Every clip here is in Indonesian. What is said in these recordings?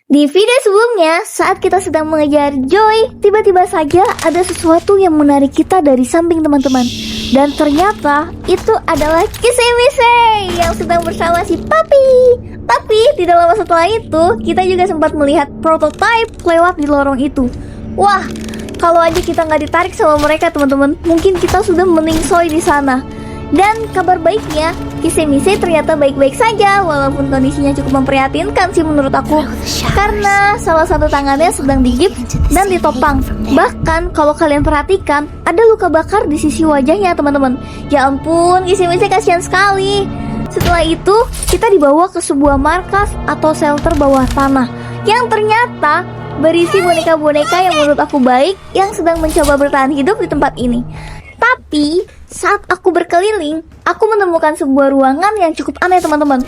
Di video sebelumnya, saat kita sedang mengejar Joy, tiba-tiba saja ada sesuatu yang menarik kita dari samping teman-teman. Dan ternyata itu adalah Kisemise yang sedang bersama si Papi. Tapi tidak lama setelah itu, kita juga sempat melihat prototype lewat di lorong itu. Wah, kalau aja kita nggak ditarik sama mereka teman-teman, mungkin kita sudah meningsoi di sana. Dan kabar baiknya, Kisemise ternyata baik-baik saja, walaupun kondisinya cukup memprihatinkan sih menurut aku. Karena salah satu tangannya sedang digips dan ditopang. Bahkan kalau kalian perhatikan, ada luka bakar di sisi wajahnya teman-teman. Ya ampun, Kisemise kasihan sekali. Setelah itu, kita dibawa ke sebuah markas atau shelter bawah tanah yang ternyata berisi boneka-boneka yang menurut aku baik yang sedang mencoba bertahan hidup di tempat ini. Tapi saat aku berkeliling, aku menemukan sebuah ruangan yang cukup aneh teman-teman.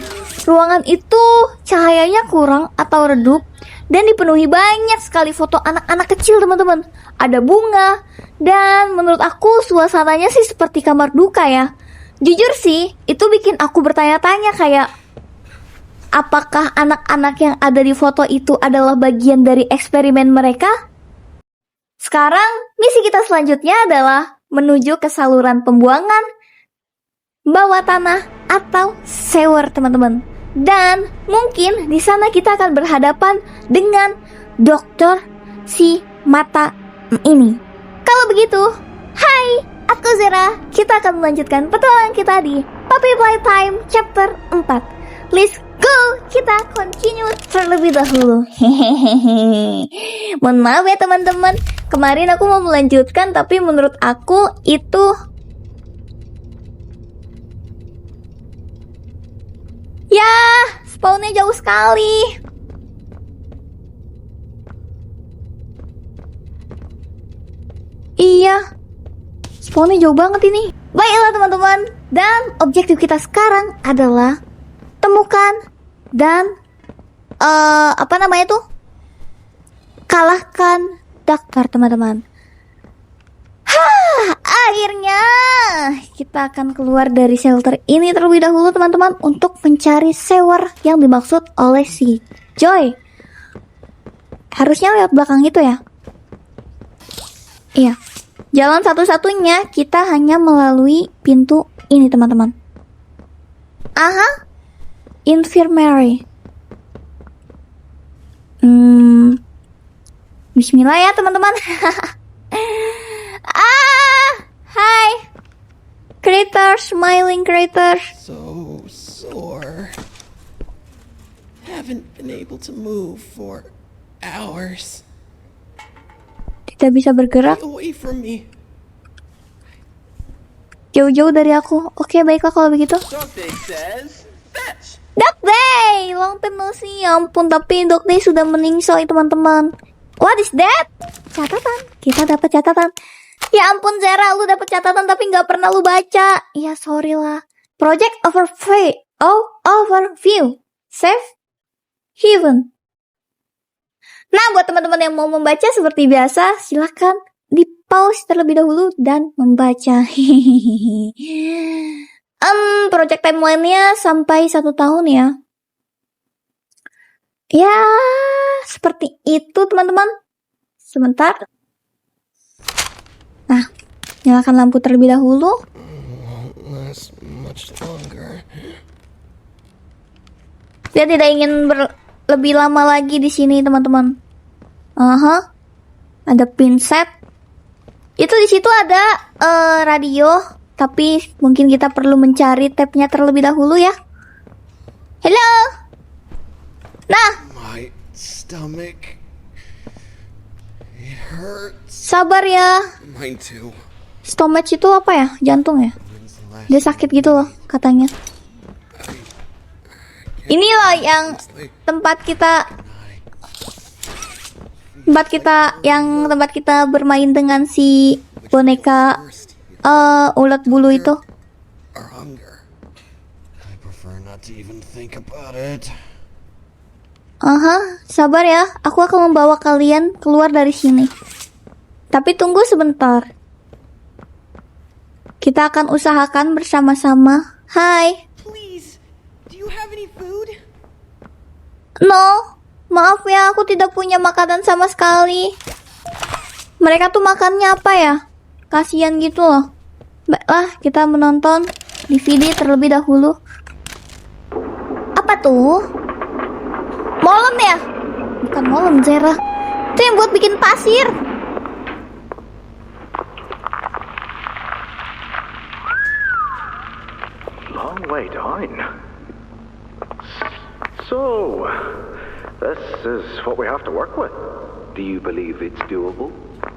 Ruangan itu cahayanya kurang atau redup dan dipenuhi banyak sekali foto anak-anak kecil teman-teman. Ada bunga dan menurut aku suasananya sih seperti kamar duka ya. Jujur sih, itu bikin aku bertanya-tanya kayak, apakah anak-anak yang ada di foto itu adalah bagian dari eksperimen mereka? Sekarang, misi kita selanjutnya adalah menuju ke saluran pembuangan bawah tanah atau sewer teman-teman. Dan mungkin di sana kita akan berhadapan dengan dokter si mata ini. Kalau begitu, hai, aku Zera. Kita akan melanjutkan petualangan kita di Puppy Playtime Chapter 4. Let's go, kita continue terlebih dahulu. Hehehe. Mohon maaf ya teman-teman. Kemarin aku mau melanjutkan, tapi menurut aku itu ya, spawnnya jauh sekali. Iya, spawnnya jauh banget ini. Baiklah teman-teman, dan objektif kita sekarang adalah temukan dan kalahkan dokter teman-teman. Akhirnya kita akan keluar dari shelter ini terlebih dahulu teman-teman untuk mencari sewer yang dimaksud oleh si Joy. Harusnya lewat belakang itu ya. Iya. Jalan satu-satunya kita hanya melalui pintu ini teman-teman. Aha. Infirmary. Bismillah ya teman-teman. Hai. Creator, smiling creator. So sore. Haven't been able to move for hours. Tidak bisa bergerak. Get away from me. Jauh-jauh dari aku. Oke, baiklah kalau begitu. Dog Day says fetch. Dog Day, long time no see. Ya ampun, tapi Dog Day sudah meningsoi teman-teman. What is that? Catatan. Kita dapat catatan. Ya ampun Zera, lu dapat catatan tapi nggak pernah lu baca. Ya sorry lah. Project overview. Save Heaven. Nah, buat teman-teman yang mau membaca seperti biasa, silakan di pause terlebih dahulu dan membaca. Project timeline-nya sampai 1 tahun ya. Ya, seperti itu teman-teman. Sebentar. Nah, nyalakan lampu terlebih dahulu. Last much longer. Dia tidak ingin lebih lama lagi di sini teman-teman. Ada pinset. Itu di situ ada radio, tapi mungkin kita perlu mencari tabnya terlebih dahulu ya. Hello. Nah, My stomach. It hurts. sabar ya. Mine too. Stomach itu apa ya? Jantung ya? When's the last Dia sakit gitu loh katanya. Ini loh yang tempat kita bermain dengan si boneka ulat bulu itu. or hunger. I prefer not to even think about it. Sabar ya. Aku akan membawa kalian keluar dari sini. Tapi tunggu sebentar. Kita akan usahakan bersama-sama. Hai. Please, do you have any food? No, Maaf ya, aku tidak punya makanan sama sekali. Mereka tuh makannya apa ya? Kasian gitu loh. Baiklah, kita menonton DVD terlebih dahulu. Apa tuh? Molen ya? Bukan molen, Zera. Itu yang buat bikin pasir. Long way down. So, this is what we have to work with. Do you believe it's doable?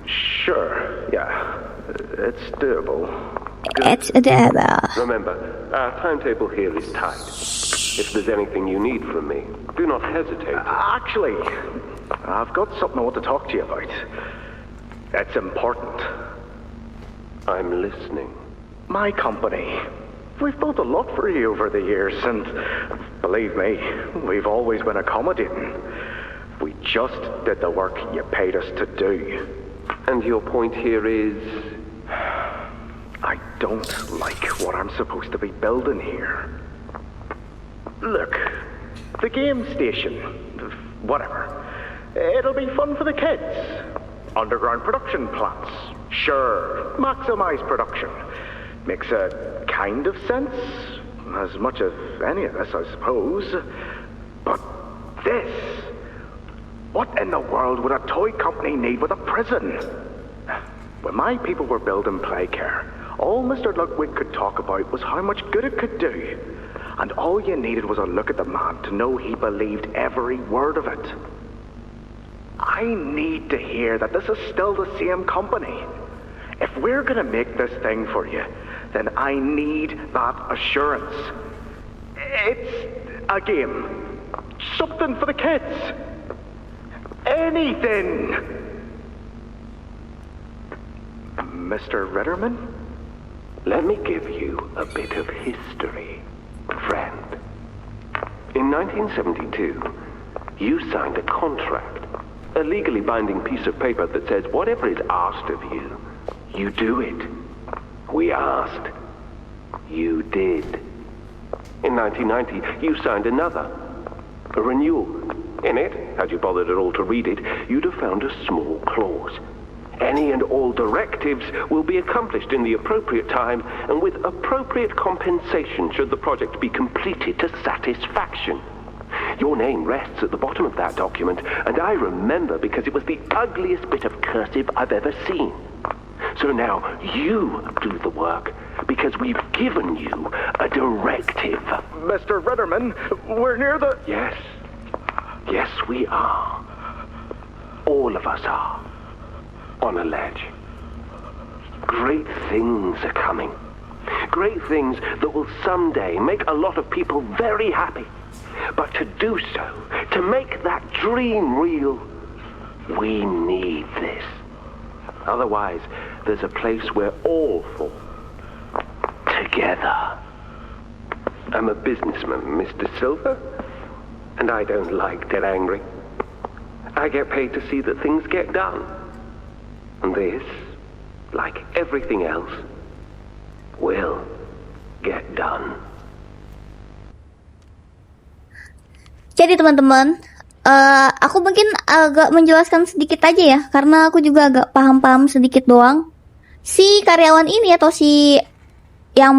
Sure, yeah. It's doable. It's adorable. Remember, our timetable here is tight. If there's anything you need from me, do not hesitate. Actually, I've got something I want to talk to you about. It's important. I'm listening. My company. We've built a lot for you over the years, and believe me, we've always been accommodating. We just did the work you paid us to do. And your point here is? I don't like what I'm supposed to be building here. Look, the game station, whatever. It'll be fun for the kids. Underground production plants. Sure, maximize production. Makes a kind of sense. As much as any of this, I suppose. But this... What in the world would a toy company need with a prison? When my people were building Playcare, all Mr. Ludwig could talk about was how much good it could do. And all you needed was a look at the man to know he believed every word of it. I need to hear that this is still the same company. If we're gonna make this thing for you, then I need that assurance. It's a game. Something for the kids. Anything. Mr. Ritterman? Let me give you a bit of history, friend. In 1972, you signed a contract, a legally binding piece of paper that says whatever is asked of you, you do it. We asked. You did. In 1990, you signed another, a renewal. In it, had you bothered at all to read it, you'd have found a small clause. Any and all directives will be accomplished in the appropriate time and with appropriate compensation should the project be completed to satisfaction. Your name rests at the bottom of that document, and I remember because it was the ugliest bit of cursive I've ever seen. So now you do the work, because we've given you a directive. Mr. Ritterman, we're near the... Yes. Yes, we are. All of us are. On a ledge. Great things are coming. Great things that will someday make a lot of people very happy. But to do so, to make that dream real, we need this. Otherwise, there's a place we're all for. Together. I'm a businessman, Mr. Silver, and I don't like get angry. I get paid to see that things get done. And this, like everything else, will get done. Jadi teman-teman, aku mungkin agak menjelaskan sedikit aja ya, karena aku juga agak paham-paham sedikit doang. Si karyawan ini atau si yang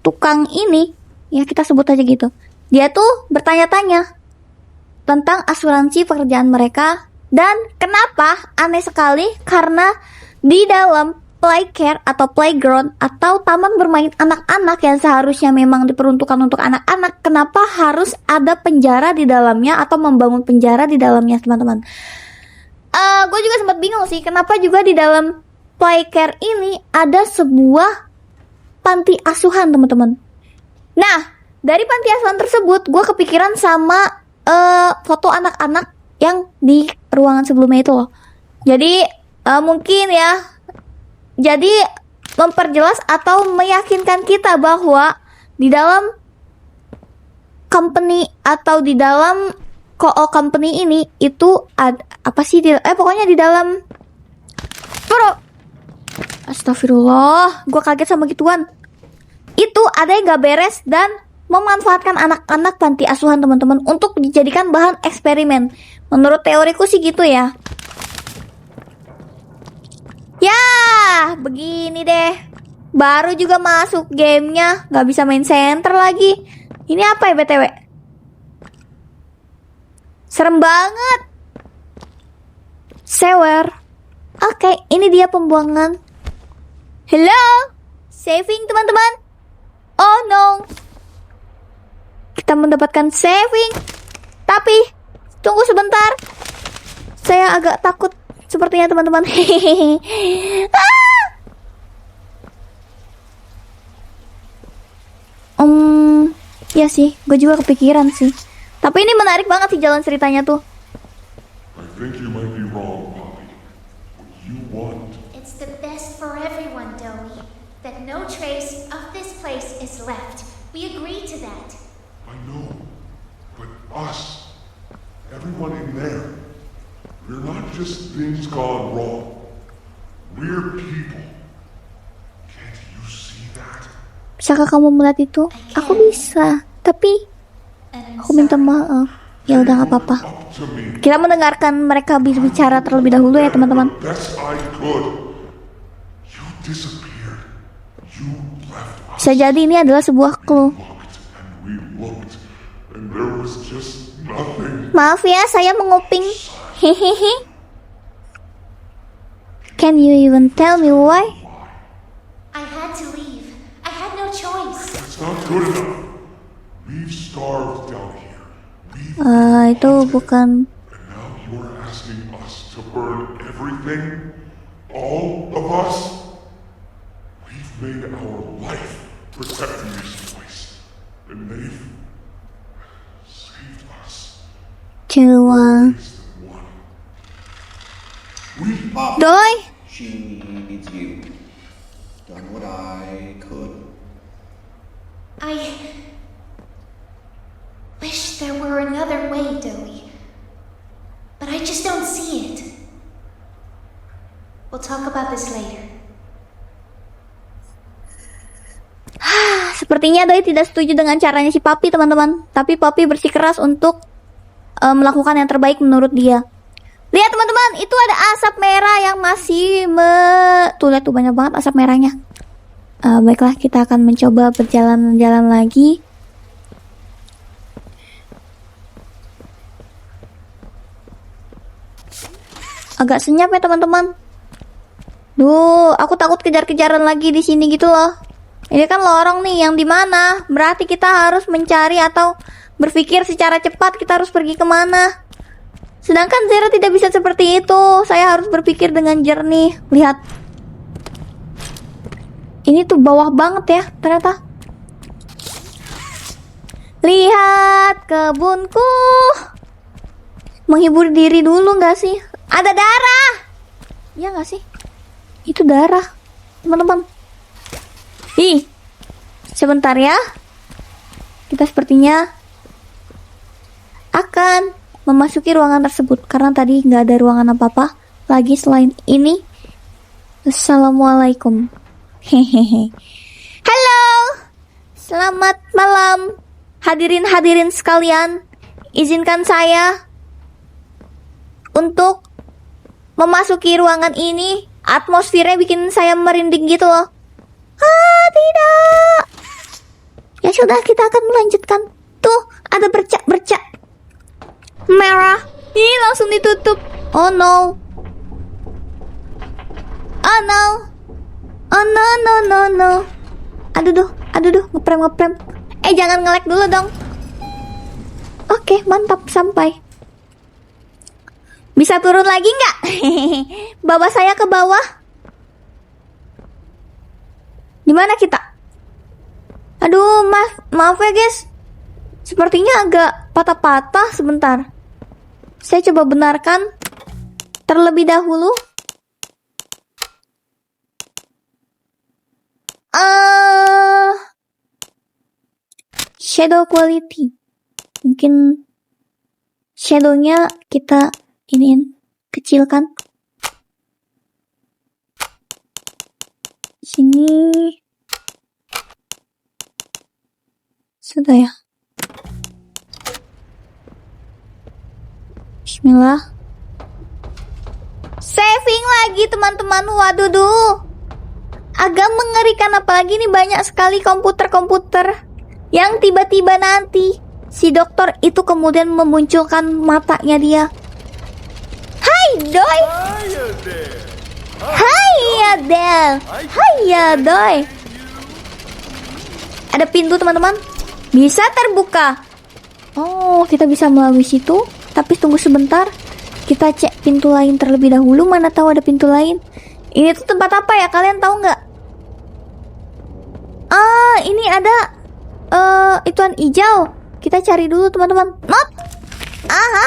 tukang ini, ya kita sebut aja gitu, dia tuh bertanya-tanya tentang asuransi pekerjaan mereka. Dan kenapa aneh sekali, karena di dalam Playcare atau playground atau taman bermain anak-anak yang seharusnya memang diperuntukkan untuk anak-anak, kenapa harus ada penjara di dalamnya atau membangun penjara di dalamnya, teman-teman? Gue juga sempat bingung sih, kenapa juga di dalam Playcare ini ada sebuah panti asuhan, teman-teman. Nah, dari panti asuhan tersebut, gue kepikiran sama foto anak-anak yang di ruangan sebelumnya itu loh. Jadi mungkin ya, jadi memperjelas atau meyakinkan kita bahwa di dalam company atau di dalam company ini itu ada apa sih pokoknya di dalam astagfirullah, gue kaget sama gituan. Itu ada yang gak beres dan memanfaatkan anak-anak panti asuhan teman-teman untuk dijadikan bahan eksperimen. Menurut teoriku sih gitu ya. Ya, begini deh. Baru juga masuk gamenya, nggak bisa main center lagi. Ini apa ya BTW? Serem banget. Sewer. Oke, ini dia pembuangan. Hello, saving teman-teman. Oh no. Kita mendapatkan saving. Tapi, tunggu sebentar. Saya agak takut sepertinya teman-teman. Ya sih, gue juga kepikiran sih. Tapi ini menarik banget sih jalan ceritanya tuh. I think you might be wrong, Poppy. What you want It's the best for everyone, Domi. That no trace of this place is left. We agree to that. I know, but us, everyone in there, we're not just things gone wrong. We're people. Can't you see that? Bisakah kamu melihat itu? Aku bisa, tapi And I'm aku minta sorry. maaf. Ya udah nggak apa-apa. Up to me, Kita mendengarkan mereka berbicara terlebih dahulu ya teman-teman. the best I could. You disappeared. You left us. Bisa jadi ini adalah sebuah clue. Looked and we looked, and there was just nothing. Maaf ya, saya menguping. Hehehe. Can you even tell me why? I had to leave. I had no choice. It's not good enough. We've starved down here. We've Itu bukan. And now you're asking us to burn everything? All of us? We've made our life protecting this place. And they've saved us. Cuma. Is the one. Doi. She needs you. Done what I could. I wish there were another way, Domi. But I just don't see it. We'll talk about this later. Sepertinya Doi tidak setuju dengan caranya si Papi teman-teman. Tapi Papi bersikeras untuk melakukan yang terbaik menurut dia. Lihat teman-teman, itu ada asap merah yang masih tuh lihat tuh banyak banget asap merahnya. Baiklah, kita akan mencoba berjalan-jalan lagi. Agak senyap ya teman-teman. Duh, aku takut kejar-kejaran lagi di sini gitu loh. Ini kan lorong nih yang di mana? Berarti kita harus mencari atau berpikir secara cepat kita harus pergi kemana. Sedangkan Zero tidak bisa seperti itu. Saya harus berpikir dengan jernih. Lihat. Ini tuh bawah banget ya ternyata. Lihat kebunku. Menghibur diri dulu gak sih? Ada darah. Iya gak sih? Itu darah teman-teman. Ih, sebentar ya. Kita sepertinya akan memasuki ruangan tersebut karena tadi nggak ada ruangan apa-apa lagi selain ini. Assalamualaikum. Hehehe. Halo, selamat malam hadirin sekalian. Izinkan saya untuk memasuki ruangan ini. Atmosfernya bikin saya merinding gitu loh. Tidak. Ya sudah, kita akan melanjutkan. Tuh, ada bercak merah. Ih, langsung ditutup. Oh no. Oh no. Oh no no no no. Aduh ngeprem. Jangan nge-lag dulu dong. Oke, mantap, sampai. Bisa turun lagi nggak? Bawa saya ke bawah. Gimana kita? Aduh, maaf ya guys. Sepertinya agak patah-patah sebentar. Saya coba benarkan terlebih dahulu. Shadow quality. Mungkin shadownya kita iniin, kecilkan. Sini. Sudah ya. Bismillah. Saving lagi teman-teman. Waduh. Agak mengerikan, apalagi nih banyak sekali komputer-komputer yang tiba-tiba nanti si dokter itu kemudian memunculkan matanya dia. Hai doi. Hai Adele. Hai doi. Ada pintu teman-teman. Bisa terbuka. Oh, kita bisa melalui situ. Tapi tunggu sebentar. Kita cek pintu lain terlebih dahulu. Mana tahu ada pintu lain. Ini tuh tempat apa ya? Kalian tahu nggak? Ah, ini ada ituan hijau. Kita cari dulu teman-teman. Not. Aha.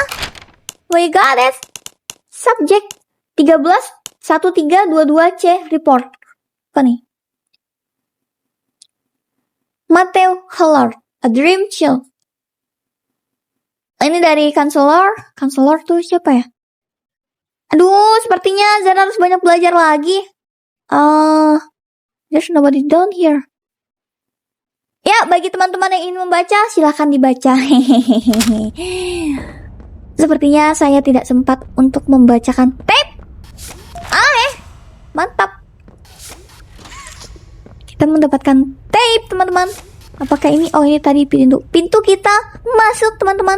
We got it. Subject 13-1322C report. Apa nih? Mateo Hallard, A Dream Child. Ini dari counselor. Counselor tuh siapa ya? Aduh, sepertinya Zan harus banyak belajar lagi. There's nobody down here. Ya, bagi teman-teman yang ingin membaca, silahkan dibaca. Sepertinya saya tidak sempat untuk membacakan tape. Mantap. Kita mendapatkan tape, teman-teman. Apakah ini? Oh, ini tadi pintu kita masuk, teman-teman.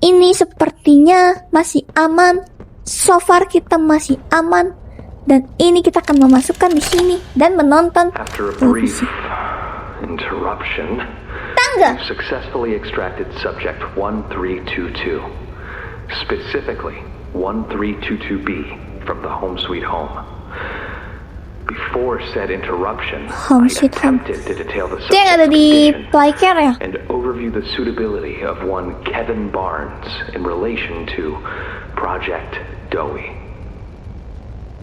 Ini sepertinya masih aman. So far kita masih aman. Dan ini kita akan memasukkan di sini dan menonton televisi. Interruption. Tangga. You've successfully extracted subject 1322, specifically 1322B from the Home Sweet Home. Before said interruption, I attempted to detail the Dia ada di playcare ya? and overview the suitability of one Kevin Barnes in relation to Project Dowie.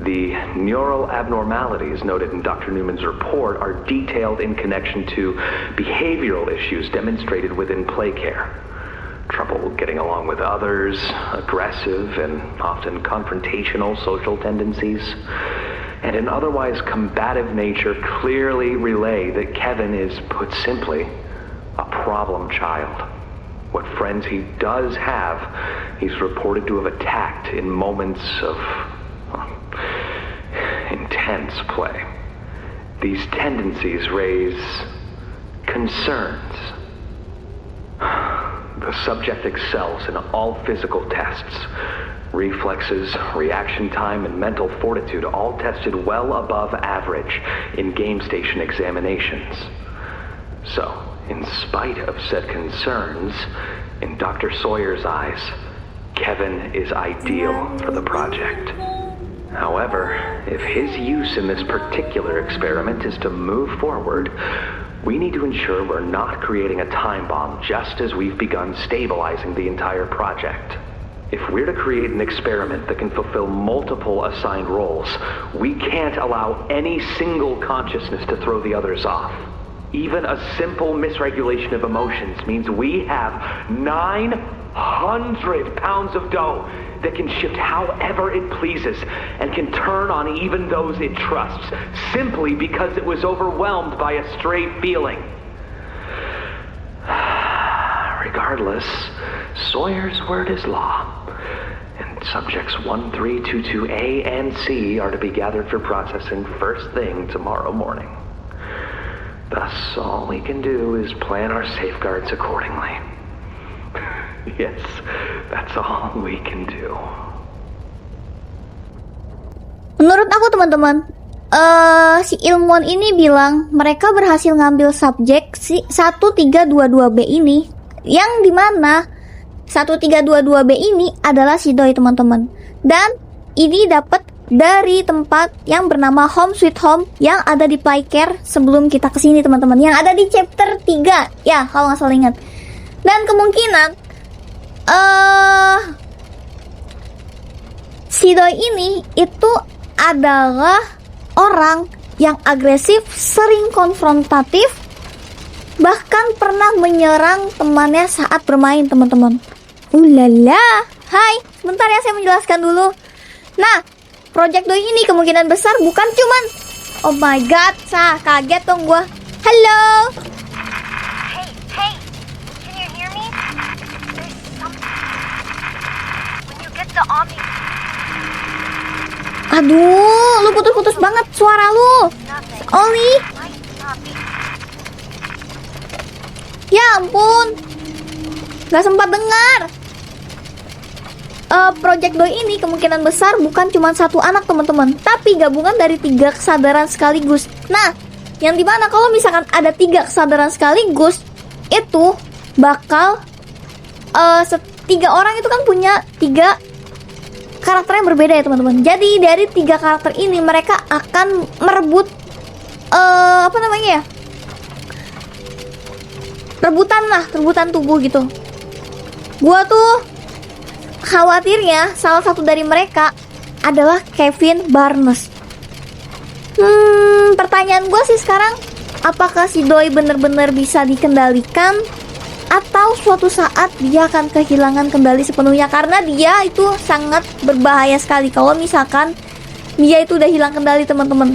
The neural abnormalities noted in Dr. Newman's report are detailed in connection to behavioral issues demonstrated within PlayCare. Trouble getting along with others, aggressive and often confrontational social tendencies, and an otherwise combative nature clearly relay that Kevin is, put simply, a problem child. What friends he does have, he's reported to have attacked in moments of intense play. These tendencies raise concerns. The subject excels in all physical tests. Reflexes, reaction time, and mental fortitude all tested well above average in game station examinations. So, in spite of said concerns, in Dr. Sawyer's eyes, Kevin is ideal for the project. However, if his use in this particular experiment is to move forward, we need to ensure we're not creating a time bomb just as we've begun stabilizing the entire project. If we're to create an experiment that can fulfill multiple assigned roles, we can't allow any single consciousness to throw the others off. Even a simple misregulation of emotions means we have 900 pounds of dough that can shift however it pleases and can turn on even those it trusts, simply because it was overwhelmed by a stray feeling. Regardless, Sawyer's word is law, and subjects 1322A and C are to be gathered for processing first thing tomorrow morning. Thus, all we can do is plan our safeguards accordingly. Yes, that's all we can do. Menurut aku teman-teman, si ilmuwan ini bilang mereka berhasil ngambil subjek si 1322B ini, yang dimana 1322B ini adalah si Doi teman-teman. Dan ini dapat dari tempat yang bernama Home Sweet Home yang ada di PlayCare sebelum kita kesini teman-teman, yang ada di chapter 3 ya kalau nggak salah ingat. Dan kemungkinan si Doi ini itu adalah orang yang agresif, sering konfrontatif, bahkan pernah menyerang temannya saat bermain teman-teman. Ulala. Hai, sebentar ya saya menjelaskan dulu. Nah, Project Doi ini kemungkinan besar bukan cuman, oh my god, kaget dong gua. Halo. Hey, Aduh, lu putus-putus banget suara lu. Oli. Ya ampun. Gak sempat dengar. Project Doi ini kemungkinan besar bukan cuma satu anak teman-teman, tapi gabungan dari 3 kesadaran sekaligus. Nah, yang dimana kalau misalkan ada 3 kesadaran sekaligus, itu bakal 3 orang itu kan punya 3 karakter yang berbeda ya teman-teman. Jadi dari 3 karakter ini mereka akan merebut apa namanya ya? Rebutan tubuh gitu. Gua tuh khawatirnya salah satu dari mereka adalah Kevin Barnes. Pertanyaan gue sih sekarang, apakah si Doi bener-bener bisa dikendalikan atau suatu saat dia akan kehilangan kendali sepenuhnya, karena dia itu sangat berbahaya sekali kalau misalkan dia itu udah hilang kendali teman-teman.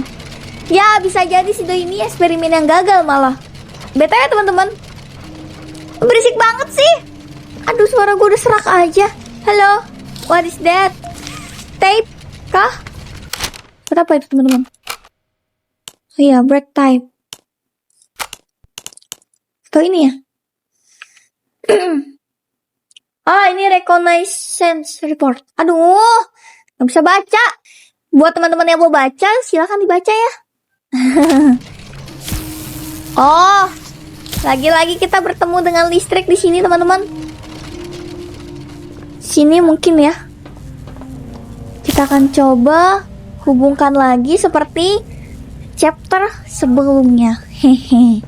Ya bisa jadi si Doi ini eksperimen yang gagal malah. BTW teman-teman, berisik banget sih. Aduh, suara gue udah serak aja. Halo, what is that? Tape kah? Berapa itu teman-teman? Oh iya, break time. Atau ini ya? Oh, ini reconnaissance report. Aduh, gak bisa baca. Buat teman-teman yang mau baca, silahkan dibaca ya. Oh, lagi-lagi kita bertemu dengan listrik di sini teman-teman. Sini mungkin ya. Kita akan coba hubungkan lagi seperti chapter sebelumnya. Hehe.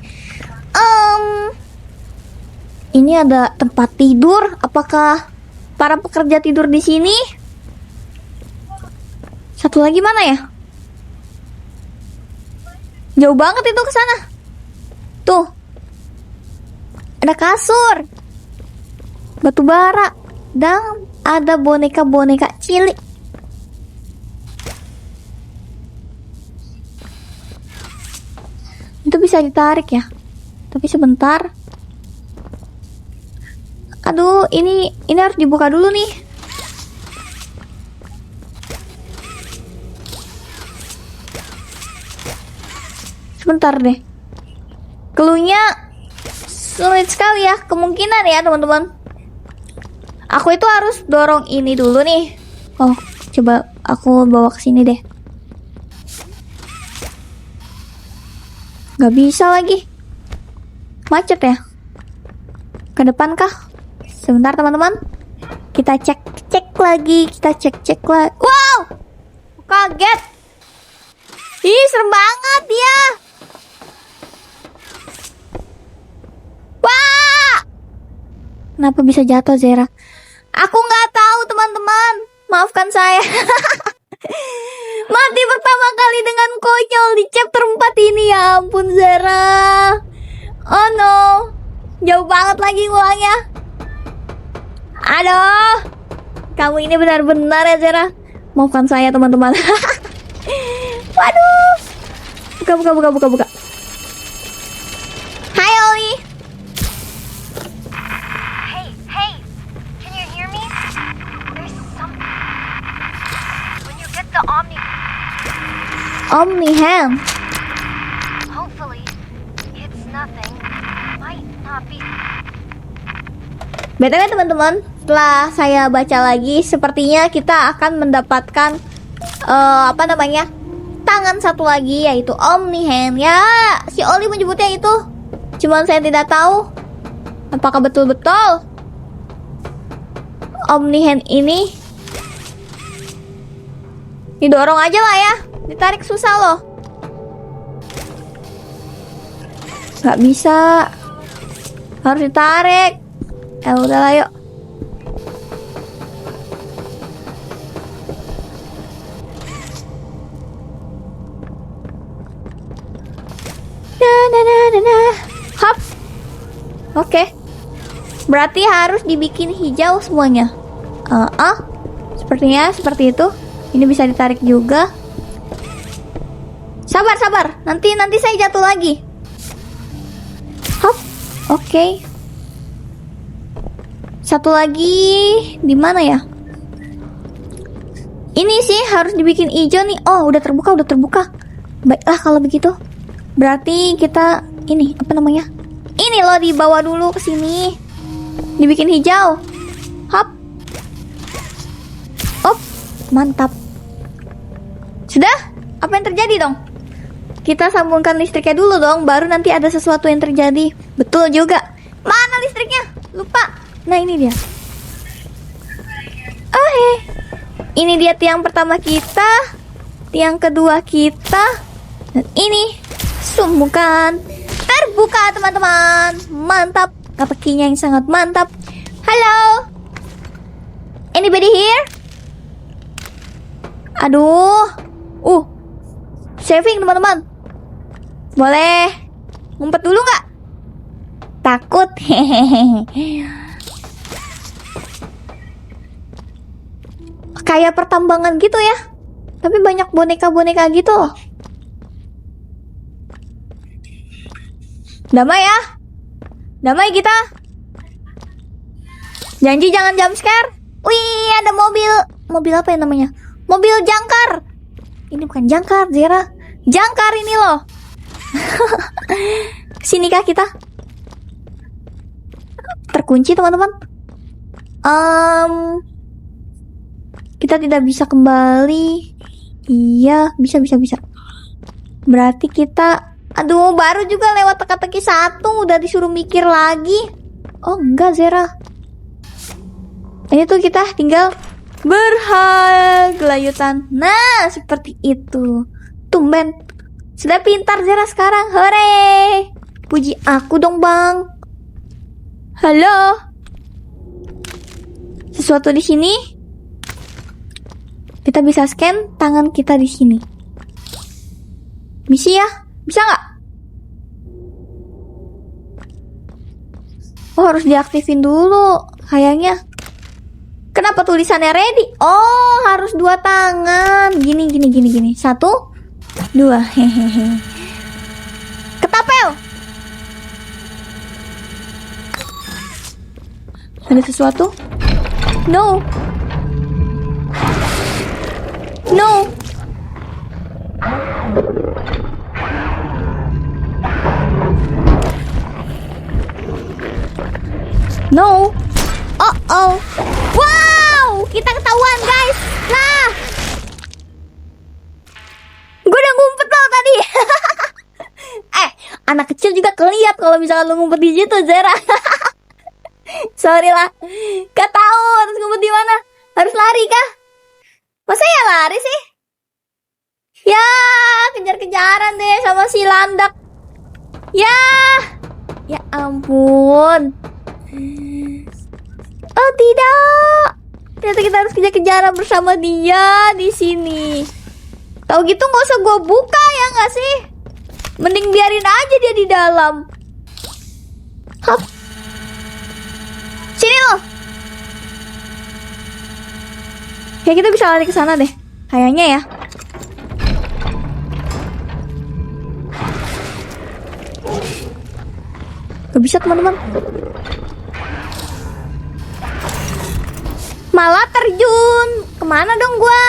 Ini ada tempat tidur. Apakah para pekerja tidur di sini? Satu lagi mana ya? Jauh banget itu ke sana. Tuh. Ada kasur. Batu bara. Dan ada boneka-boneka cilik. Itu bisa ditarik ya. Tapi sebentar. Aduh, ini harus dibuka dulu nih. Sebentar deh. Cluenya sulit sekali ya. Kemungkinan ya teman-teman. Aku itu harus dorong ini dulu nih. Oh, coba aku bawa ke sini deh. Gak bisa lagi. Macet ya? Ke depan kah? Sebentar teman-teman. Kita cek lagi. Kita cek lagi. Wow! Kaget. Ih, serem banget dia. Wah! Kenapa bisa jatuh Zera? Aku nggak tahu teman-teman, maafkan saya. Mati pertama kali dengan konyol di chapter 4 ini, ya ampun Zara. Oh no, jauh banget lagi ngulangnya. Aduh, kamu ini benar-benar ya Zara. Maafkan saya teman-teman. Waduh. Buka. Hai Oli. Hey, can you hear me? There's something. When you get the Omni hand. hopefully, it's nothing. Might not be. BTW teman-teman, setelah saya baca lagi, sepertinya kita akan mendapatkan tangan satu lagi, yaitu Omni Hand. Ya, si Oli menyebutnya itu. Cuman saya tidak tahu apakah betul-betul Omni Hand ini didorong aja lah ya. Ditarik susah loh. Gak bisa. Harus ditarik. Ya udahlah yuk. Hop. Oke. Berarti harus dibikin hijau semuanya. Sepertinya seperti itu. Ini bisa ditarik juga. Sabar. Nanti saya jatuh lagi. Hop. Oke. Satu lagi di mana ya? Ini sih harus dibikin hijau nih. Oh, udah terbuka. Baiklah kalau begitu. Berarti kita ini apa namanya? Ini loh dibawa dulu ke sini. Dibikin hijau. Hop. Op, mantap. Sudah? Apa yang terjadi dong? Kita sambungkan listriknya dulu dong, baru nanti ada sesuatu yang terjadi. Betul juga. Mana listriknya? Lupa. Nah, ini dia. Oh, ini dia tiang pertama kita, tiang kedua kita, dan ini sambungkan. Terbuka, teman-teman. Mantap. Kapakinya yang sangat mantap. Halo? Anybody here? Aduh. Saving, teman-teman. Boleh ngumpet dulu nggak? Takut. Kayak pertambangan gitu ya. Tapi banyak boneka-boneka gitu loh. Damai ya. Damai kita. Janji jangan jump scare. Wih, ada mobil. Mobil apa yang namanya? Mobil jangkar. Ini bukan jangkar, Zera. Jangkar ini loh. Sinikah kita? Terkunci, teman-teman. Kita tidak bisa kembali. Iya, bisa. Berarti kita... Aduh, baru juga lewat teka-teki 1 udah disuruh mikir lagi. Oh, enggak, Zera. Ini tuh kita tinggal bergelayutan. Nah, seperti itu. Tumben. Sudah pintar Zera sekarang. Hore. Puji aku dong, Bang. Halo. Sesuatu di sini? Kita bisa scan tangan kita di sini. Misi ya? Bisa nggak? Oh, harus diaktifin dulu. Kayaknya. Kenapa tulisannya ready? Oh, harus 2 tangan. Gini. 1, 2. Hehehe. Ketapel. Ada sesuatu? No. Oh. Wow, kita ketahuan, guys. Nah. Gue udah ngumpet loh tadi. Anak kecil juga keliat kalau misalkan lu ngumpet di situ, Zera. Sorry lah. Gak tahu harus ngumpet di mana. Harus lari kah? Masa ya lari sih? Ya, kejar-kejaran deh sama si landak. Ya ampun. Oh tidak. Ternyata kita harus kejar-kejaran bersama dia di sini. Tahu gitu nggak usah gue buka ya nggak sih? Mending biarin aja dia di dalam. Hop. Sini loh. Kayak kita bisa lari ke sana deh. Kayaknya ya. Gak bisa, teman-teman. Malah terjun. Kemana dong gua?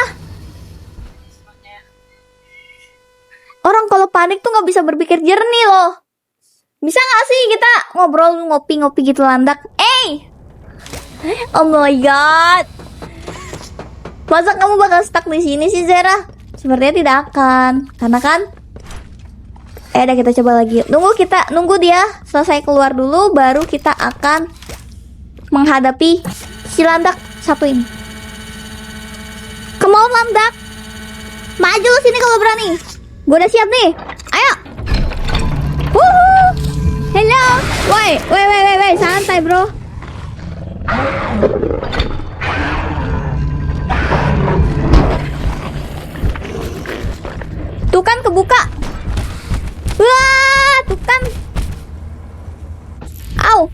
Orang kalau panik tuh gak bisa berpikir jernih loh. Bisa gak sih kita ngobrol ngopi-ngopi gitu landak? Oh my god. Masa kamu bakal stuck di sini sih, Zera? Sepertinya tidak akan. Karena kan udah kita coba lagi. Nunggu dia selesai keluar dulu, baru kita akan menghadapi si landak satu ini. Come on, landak. Maju lu sini kalau berani. Gue udah siap nih. Ayo. Wuhu. Hello. Woi, santai, bro. Tuh kan kebuka. Wah, tuh kan. Au.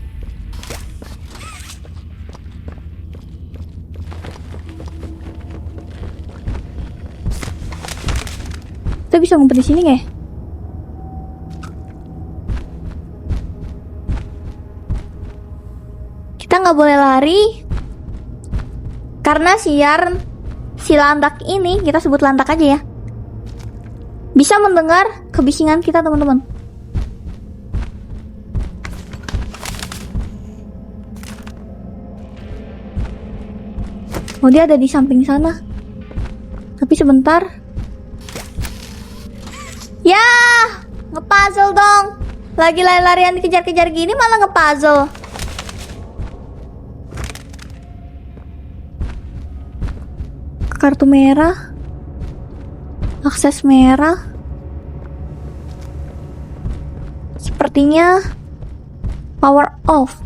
Kita bisa ngumpet di sini nggak? Kita nggak boleh lari karena siar si landak ini, kita sebut landak aja ya, bisa mendengar kebisingan kita teman-teman. Oh, dia ada di samping sana. Tapi sebentar. Ya, ngepuzzle dong. Lagi lari-larian dikejar-kejar gini malah ngepuzzle. Kartu merah. Akses merah. Sepertinya power off.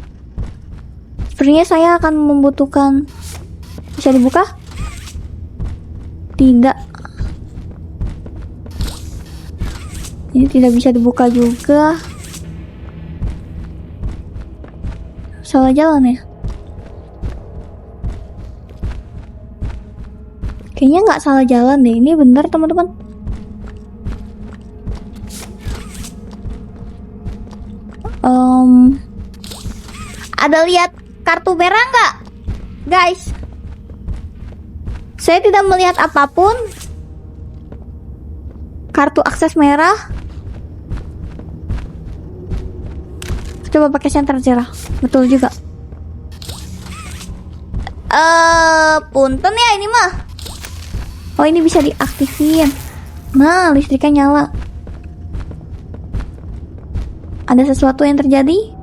Sepertinya saya akan membutuhkan. Bisa dibuka? Tidak. Ini tidak bisa dibuka juga. Salah jalan ya? Kayaknya nggak salah jalan deh. Ini benar teman-teman. Ada lihat kartu merah nggak, guys? Saya tidak melihat apapun. Kartu akses merah. Coba pakai center cerah. Betul juga. Punten ya ini mah. Oh, ini bisa diaktifin. Nah, listriknya nyala. Ada sesuatu yang terjadi?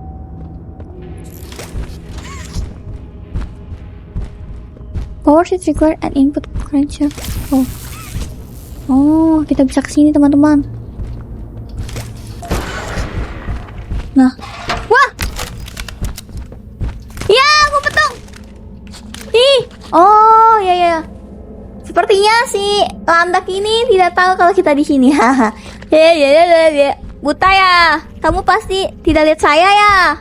Power sheet require an input crankshaft. Oh, kita bisa kesini teman-teman. Nah, wah, ya, aku petung. Ih, oh ya. Sepertinya si landak ini tidak tahu kalau kita di sini. Haha. Ya. Buta ya. Kamu pasti tidak lihat saya ya.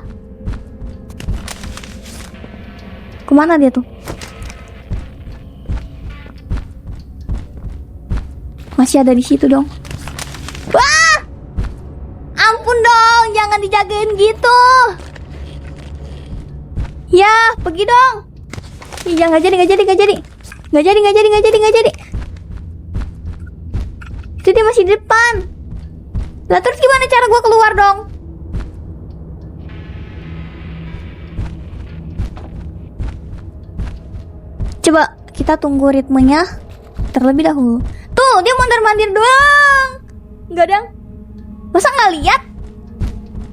Kemana dia tuh? Masih ada di situ dong. Wah! Ampun dong, jangan dijagain gitu. Ya, pergi dong. Ih, jangan, nggak jadi. Itu dia masih di depan. Lah terus gimana cara gua keluar dong? Coba kita tunggu ritmenya terlebih dahulu. Tuh, dia mondar-mandir doang. Enggak dong. Masa nggak lihat?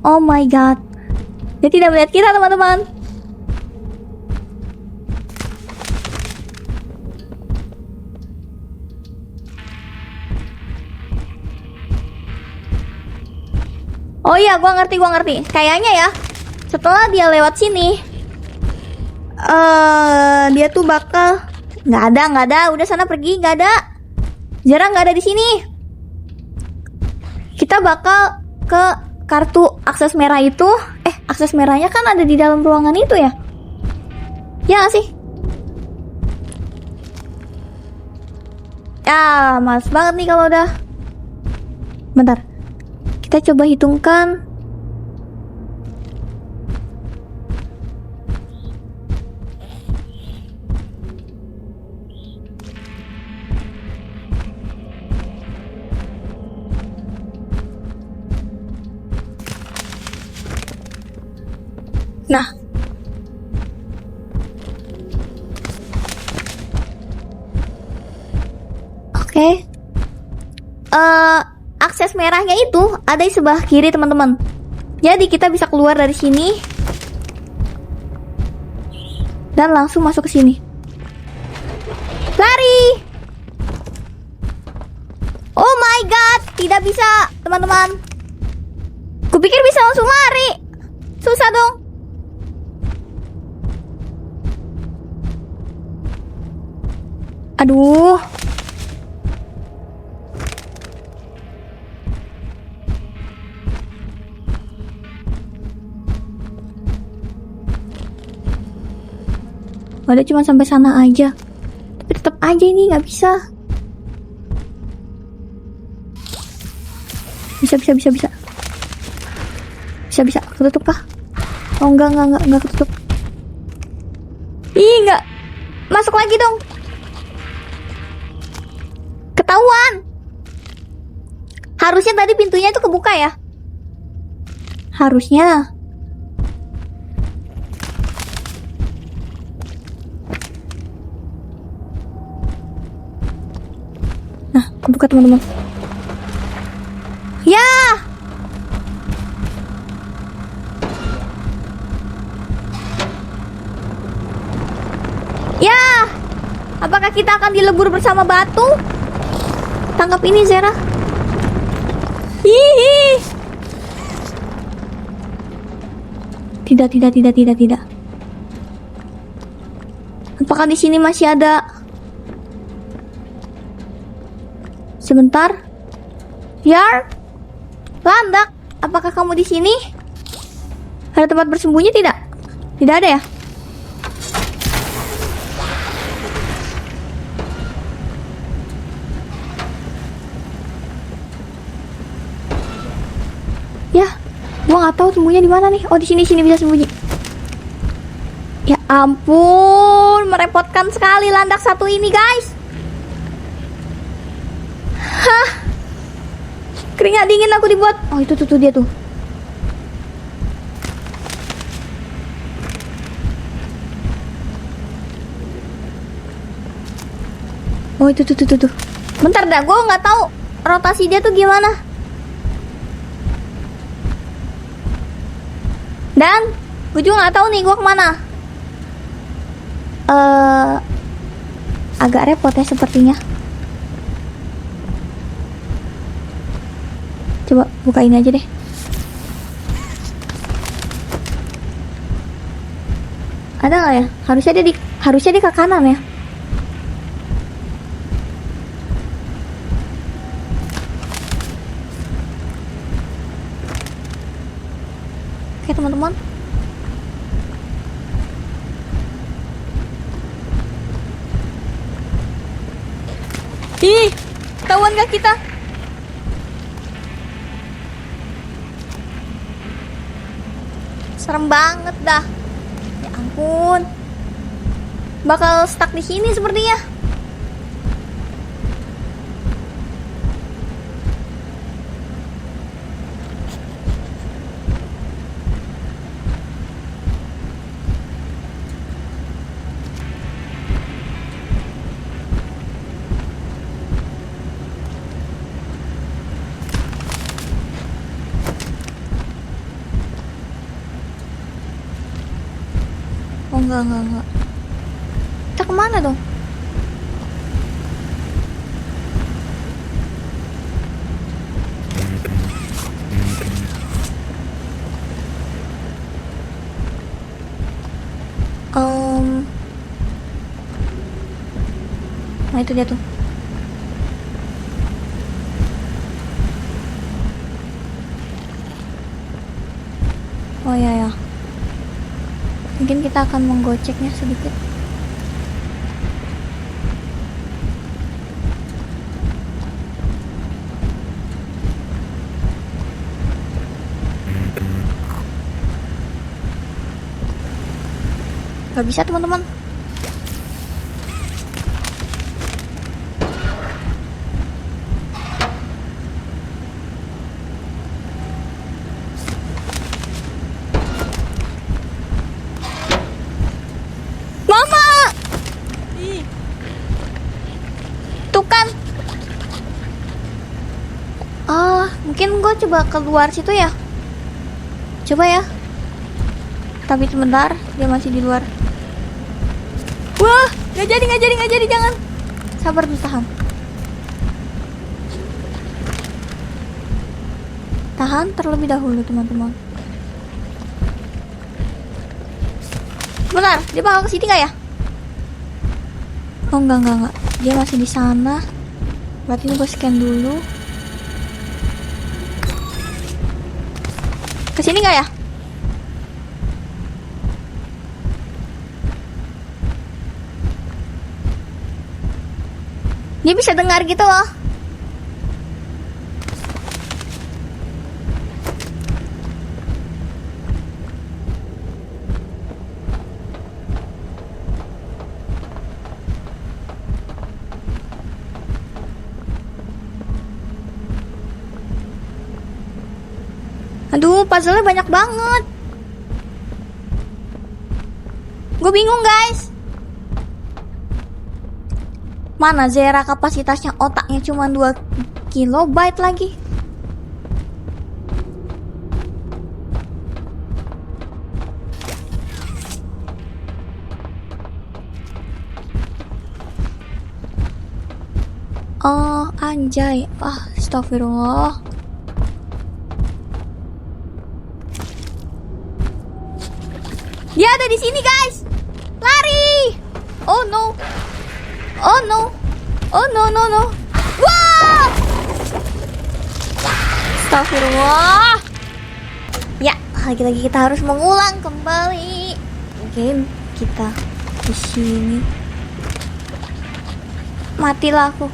Oh my god. Dia tidak melihat kita, teman-teman. Oh iya, gua ngerti. Kayaknya ya, setelah dia lewat sini, dia tuh bakal nggak ada. Udah sana pergi, nggak ada. Jarang nggak ada di sini. Kita bakal ke kartu akses merah itu. Akses merahnya kan ada di dalam ruangan itu ya? Ya nggak sih? Ya, males banget nih kalau udah. Bentar. Kita coba hitungkan. Nah, oke. Akses merahnya itu ada di sebelah kiri, teman-teman. Jadi kita bisa keluar dari sini dan langsung masuk ke sini. Lari! Oh my god, tidak bisa, teman-teman. Kupikir bisa langsung lari. Susah dong. Aduh. Padahal cuma sampai sana aja. Tapi tetap aja ini nggak bisa. Bisa. Ketutup kah? Oh enggak ketutup. Ih, enggak. Masuk lagi dong. Ketahuan. Harusnya tadi pintunya itu kebuka ya. Harusnya. Nah, kebuka teman-teman. Ya. Ya. Apakah kita akan dilebur bersama batu? Tangkap ini, Zera. Hihi. Tidak. Apakah di sini masih ada? Sebentar. Yar, Landak, apakah kamu di sini? Ada tempat bersembunyi tidak? Tidak ada ya? Ya, gua nggak tahu sembunyinya di mana nih. Oh, di sini bisa sembunyi. Ya ampun, merepotkan sekali landak satu ini, guys. Hah? Keringat dingin aku dibuat. Oh, itu tuh dia tuh. Oh, itu tuh. Bentar dah, gue nggak tahu rotasi dia tuh gimana. Dan gue juga nggak tahu nih gue kemana. Agak repot ya sepertinya. Coba buka ini aja deh. Ada nggak ya? Harusnya dia ke kanan ya. Oke teman-teman. Ih, ketahuan gak kita? Serem banget dah. Ya ampun. Bakal stuck di sini sepertinya. Oh enggak. Kita kemana dong? Nah itu dia tuh. Oh ya. Mungkin kita akan menggoceknya sedikit. Gak bisa teman-teman. Mungkin gue coba keluar situ ya. Coba ya. Tapi sebentar, dia masih di luar. Wah, nggak jadi, jangan. Sabar dulu, tahan terlebih dahulu teman-teman. Bentar, dia bakal ke sini nggak ya? Oh enggak. Dia masih di sana. Berarti ini gue scan dulu. Kesini nggak ya? Dia bisa dengar gitu loh. Aduh, puzzle-nya banyak banget. Gue bingung guys. Mana Zera kapasitasnya otaknya cuma 2 kilobyte lagi. Oh anjay. Astagfirullah. Dia ada di sini guys. Lari. Oh no. Oh no. Oh no no no. Wow. Astagfirullah. Ya, lagi-lagi kita harus mengulang kembali game kita di sini. Matilah aku.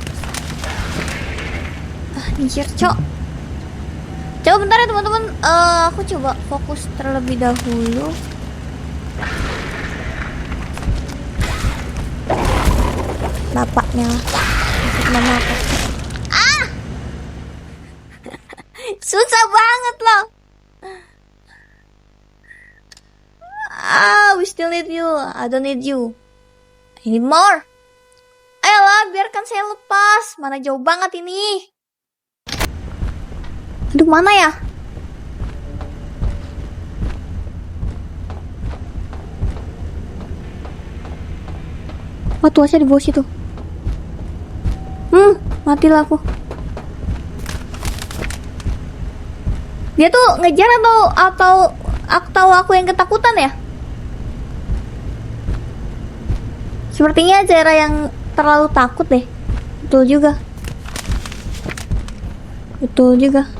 Anjir, cok. Coba bentar ya teman-teman. Aku coba fokus terlebih dahulu. Bapaknya mana apa? Susah banget loh. We still need you. I don't need you anymore. Ayolah, biarkan saya lepas. Mana jauh banget ini. Aduh, mana ya? Wah, tuasnya di bawah situ. Matilah aku. Dia tuh ngejar atau aku yang ketakutan ya? Sepertinya Zera yang terlalu takut deh. Betul juga.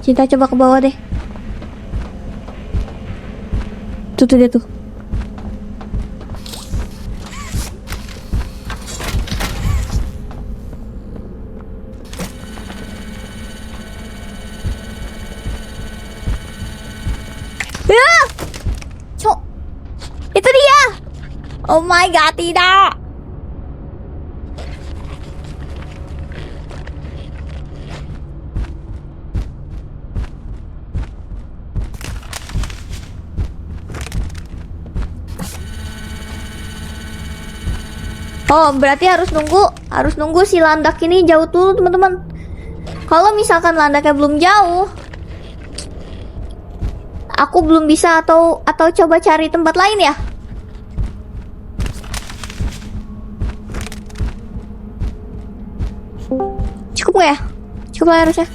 Kita coba ke bawah deh. Tuh dia tuh. Itu dia. Oh my god, tidak. Oh, berarti harus nunggu si landak ini jauh dulu, teman-teman. Kalau misalkan landaknya belum jauh, aku belum bisa atau coba cari tempat lain ya. Cukup nggak ya? Cukup lah harusnya.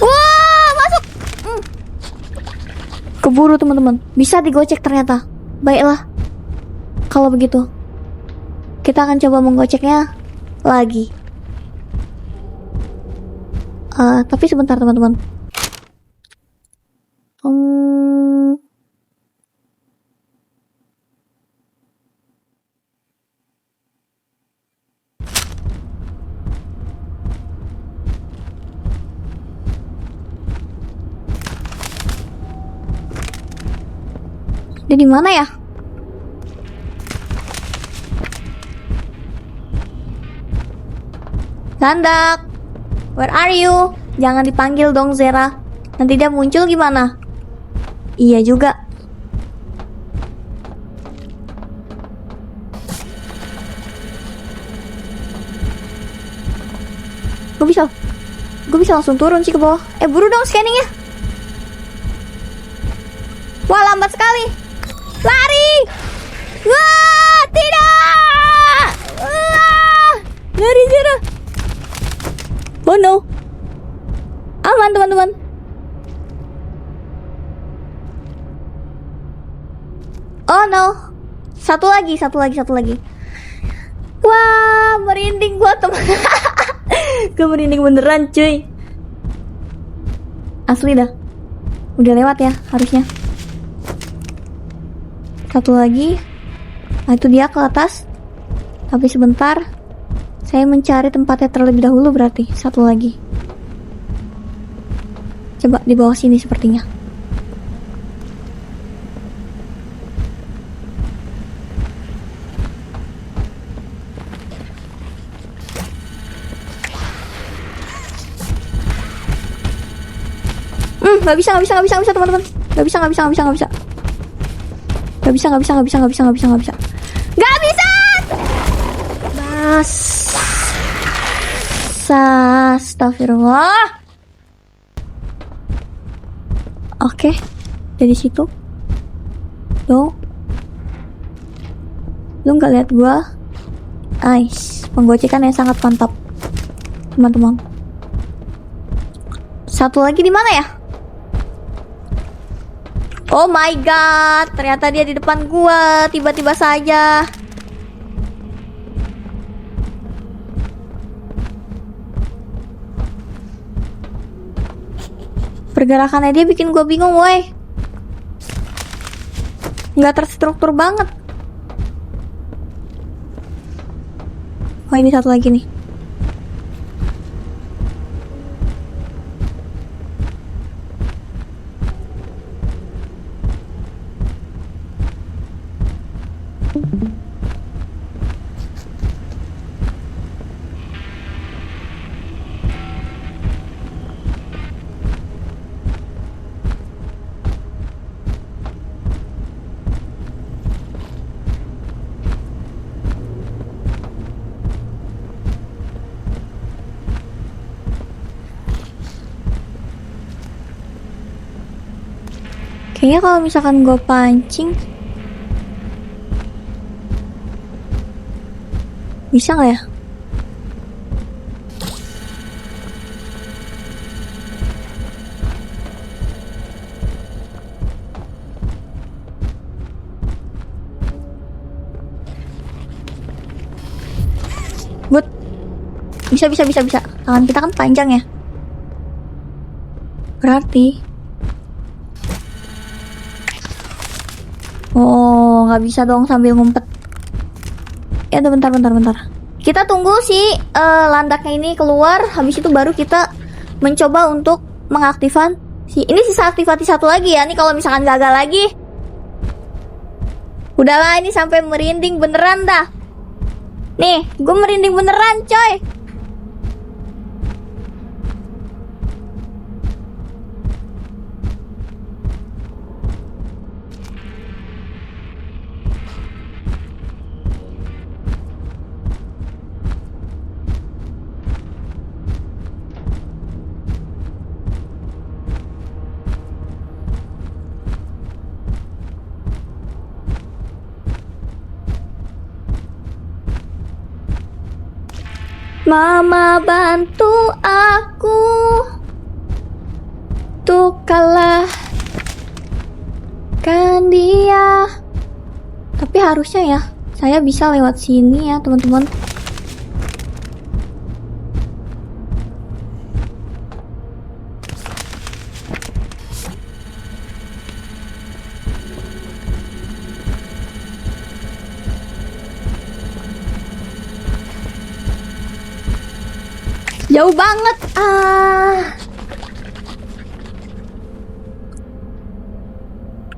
Wah, masuk. Keburu teman-teman. Bisa digocek ternyata. Baiklah. Kalau begitu, kita akan coba menggoceknya lagi. Tapi sebentar teman-teman. Dia di mana ya? Landak, where are you? Jangan dipanggil dong Zera. Nanti dia muncul gimana? Iya juga. Gue bisa langsung turun sih ke bawah. Buru dong scanningnya. Wah, lambat sekali. Lari. Wah, tidak. Lari Zera. Oh no. Aman teman-teman. Oh no. Satu lagi. Wah, merinding gua teman. Gue merinding beneran cuy. Asli dah. Udah lewat ya harusnya. Satu lagi. Nah, itu dia ke atas. Tapi sebentar. Saya mencari tempatnya terlebih dahulu berarti. Satu lagi. Coba di bawah sini sepertinya. Nggak bisa teman-teman. Nggak bisa. Bas. Astagfirullah. Oke, dari situ. Lo nggak lihat gua? Nice, penggocekan yang sangat mantap, teman-teman. Satu lagi di mana ya? Oh my god, ternyata dia di depan gua tiba-tiba saja. Pergerakannya dia bikin gue bingung, woi. Nggak terstruktur banget. Oh, ini satu lagi nih. Kayaknya kalau misalkan gue pancing, bisa nggak ya? Good. Bisa. Tangan kita kan panjang ya. Berarti oh, nggak bisa dong sambil ngumpet. Ya udah, bentar. Kita tunggu si landaknya ini keluar. Habis itu baru kita mencoba untuk mengaktifkan ini sisa aktivasi satu lagi ya. Nih kalau misalkan gagal lagi, udahlah, ini sampai merinding beneran dah. Nih, gue merinding beneran, coy. Mama bantu aku untuk kalahkan dia. Tapi harusnya ya saya bisa lewat sini ya, teman-teman. Jauh banget.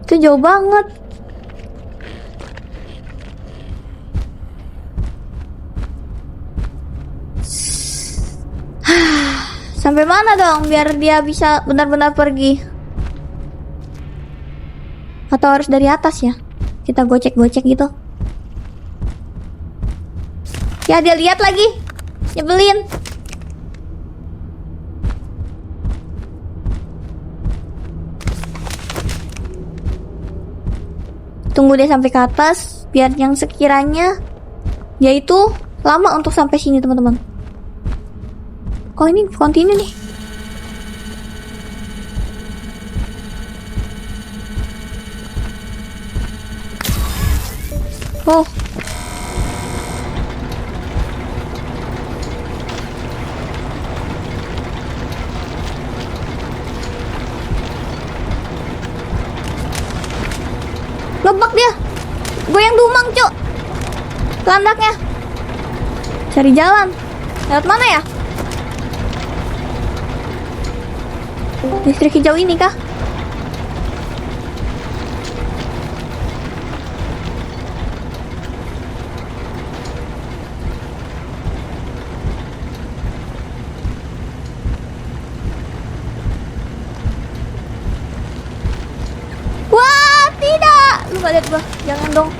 Itu jauh banget. Sampai mana dong biar dia bisa benar-benar pergi? Atau harus dari atas ya? Kita gocek-gocek gitu. Ya, dia lihat lagi. Nyebelin. Tunggu dia sampai ke atas biar yang sekiranya dia itu lama untuk sampai sini, teman-teman. Oh, ini continue nih. Oh. Ngebak dia. Goyang dumang, cuk. Landaknya. Cari jalan. Lewat mana ya? Distrik hijau ini kah? nggak lihat gua. Jangan dong.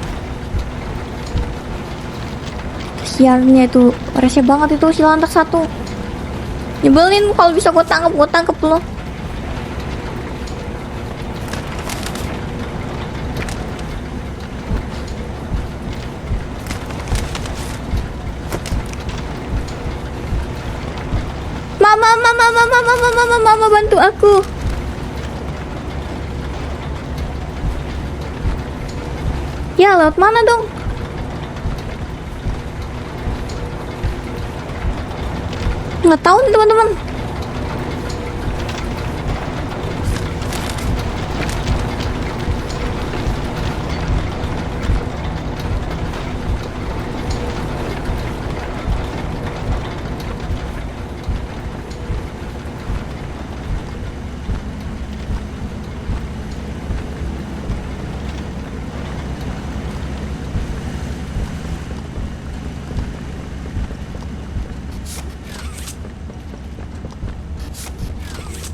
Sialnya itu rese banget itu si lantak 1. Nyebelin, kalau bisa gua tangkep lo. Mama bantu aku. Ya, lewat mana dong? Nggak tahu nih teman-teman.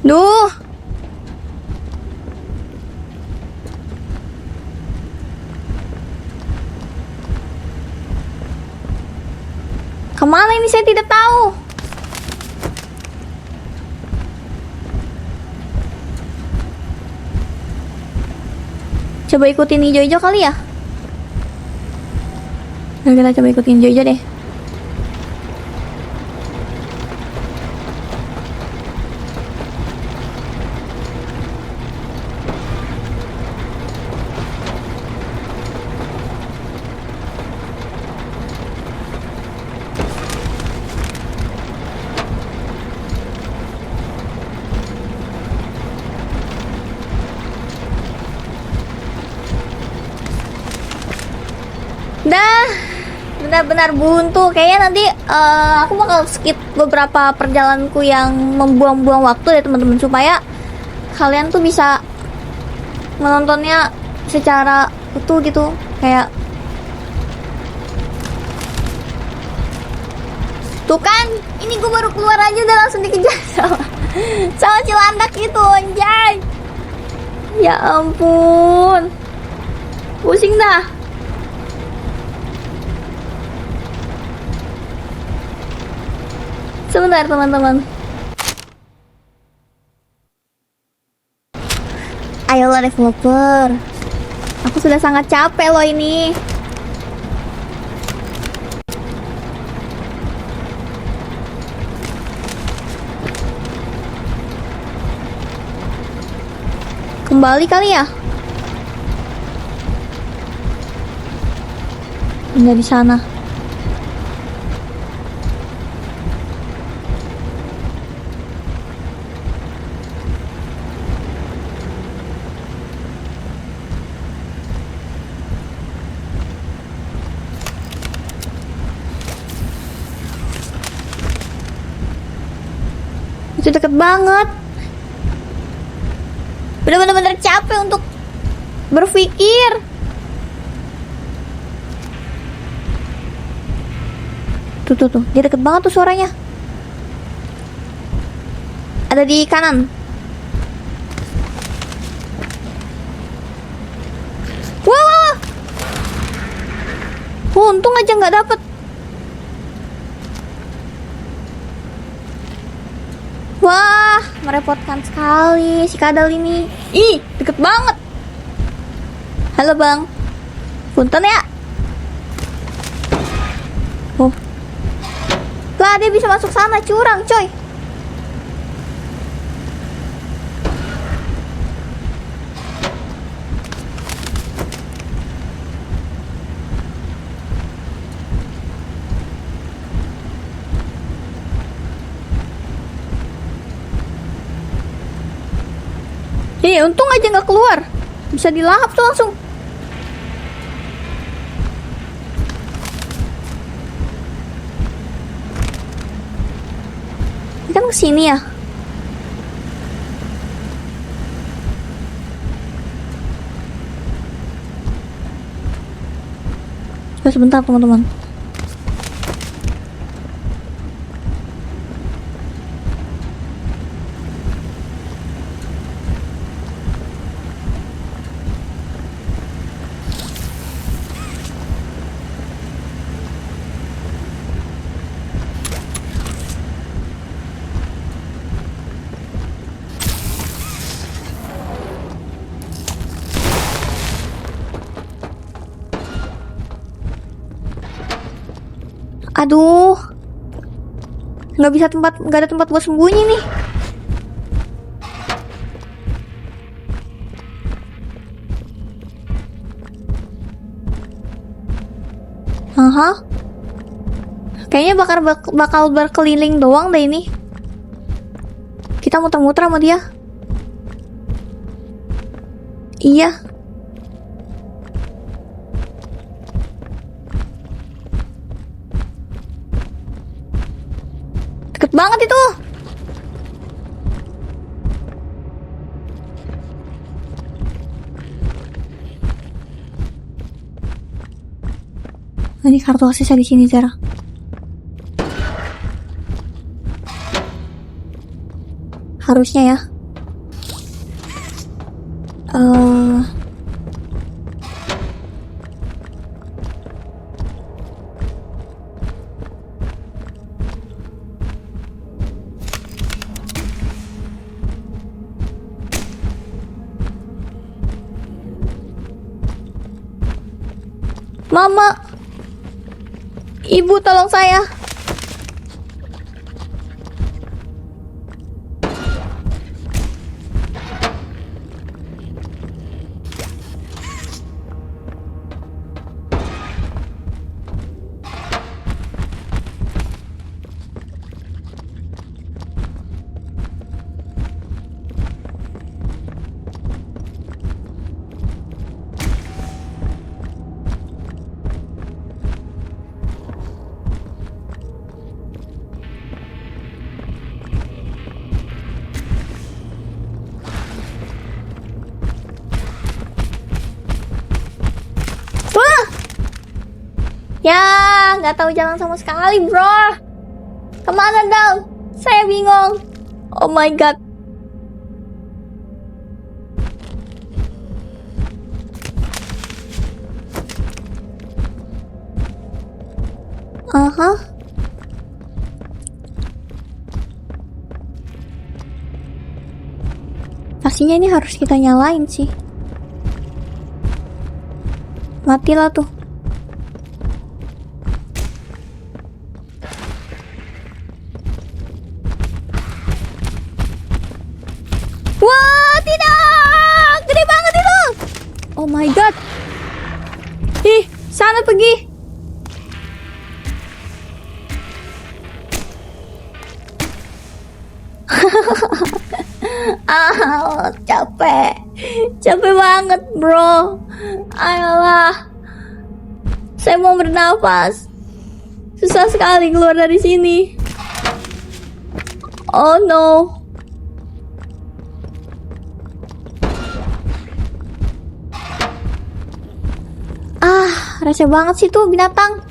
Duh. Kemana ini saya tidak tahu. Coba ikutin hijau-hijau kali ya. Nah, kita coba ikutin hijau-hijau deh. Dah, benar-benar buntu. Kayaknya nanti aku bakal skip beberapa perjalananku yang membuang-buang waktu ya teman-teman, supaya kalian tuh bisa menontonnya secara utuh gitu. Kayak tuh kan, ini gue baru keluar aja udah langsung dikejar sama Cilandak itu, anjay. Ya ampun, pusing dah. Sebentar teman-teman. Ayolah developer. Aku sudah sangat capek loh ini. Kembali kali ya? Enggak di sana. Itu deket banget. Udah bener-bener capek untuk berpikir. Tuh, dia deket banget tuh suaranya. Ada di kanan. Wah. Untung aja nggak dapet. Wah, merepotkan sekali si kadal ini. Ih, deket banget. Halo bang, punten ya. Oh, lah dia bisa masuk sana, curang coy. Untung aja nggak keluar, bisa dilahap tuh langsung. Ini kan kesini ya. Coba sebentar teman-teman. Aduh, nggak ada tempat buat sembunyi nih. Aha, kayaknya bakal berkeliling doang deh ini. Kita muter-muter sama dia. Iya. Deket banget itu. Ini kartu aksesnya di sini, Zara. Harusnya ya. Mama, Ibu tolong saya. Ya, nggak tahu jalan sama sekali, bro. Kemana dong? Saya bingung. Oh my god. Aha. Pastinya ini harus kita nyalain sih. Matilah tuh. Wah, tidak! Gede banget itu! Oh my god! Ih, sana pergi! Capek. Capek banget, bro. Ayolah. Saya mau bernafas. Susah sekali keluar dari sini. Oh no. Rese banget sih tuh binatang.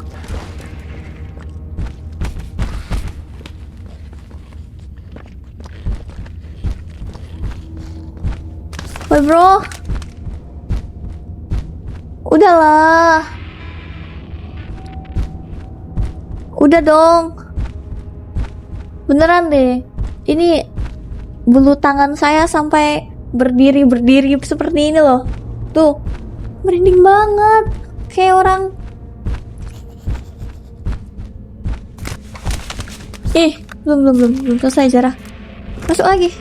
Woi bro, udahlah, udah dong, beneran deh. Ini bulu tangan saya sampai berdiri seperti ini loh. Tuh, merinding banget. Kayak orang. Belum selesai Zara. Masuk lagi.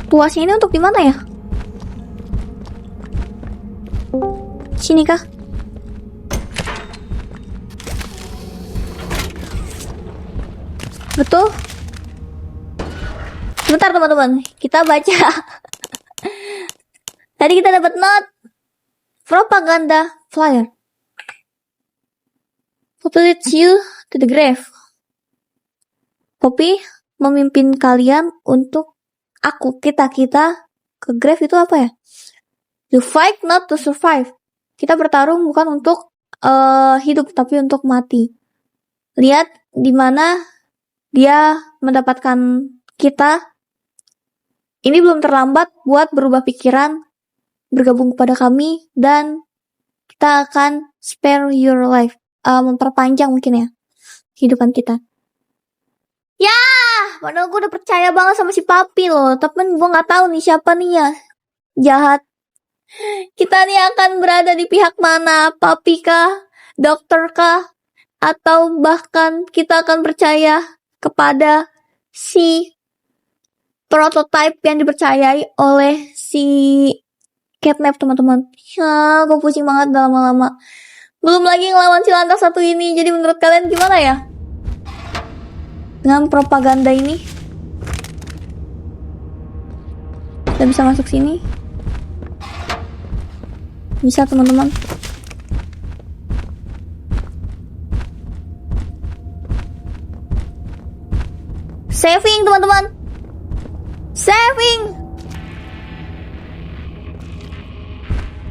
Tuasnya ini untuk di mana ya? Sini kah? Betul? Sebentar teman-teman, kita baca. Tadi kita dapat note. propaganda flyer. Poppy leads you to the grave. Poppy memimpin kalian untuk kita ke grave itu apa ya? You fight not to survive. Kita bertarung bukan untuk hidup tapi untuk mati. Lihat di mana dia mendapatkan kita. Ini belum terlambat buat berubah pikiran, bergabung kepada kami, dan kita akan spare your life. Memperpanjang mungkin ya kehidupan kita. Ya, padahal gue udah percaya banget sama si Papi loh. Tapi gue nggak tahu nih siapa nih ya jahat. Kita nih akan berada di pihak mana? Papi kah? Dokter kah? Atau bahkan kita akan percaya kepada si prototype yang dipercayai oleh si Catnap, teman-teman. Ya, gue pusing banget udah lama-lama. Belum lagi ngelawan si lantak satu ini. Jadi menurut kalian gimana ya dengan propaganda ini? Kita bisa masuk sini. Bisa, teman-teman. Saving, teman-teman. Saving.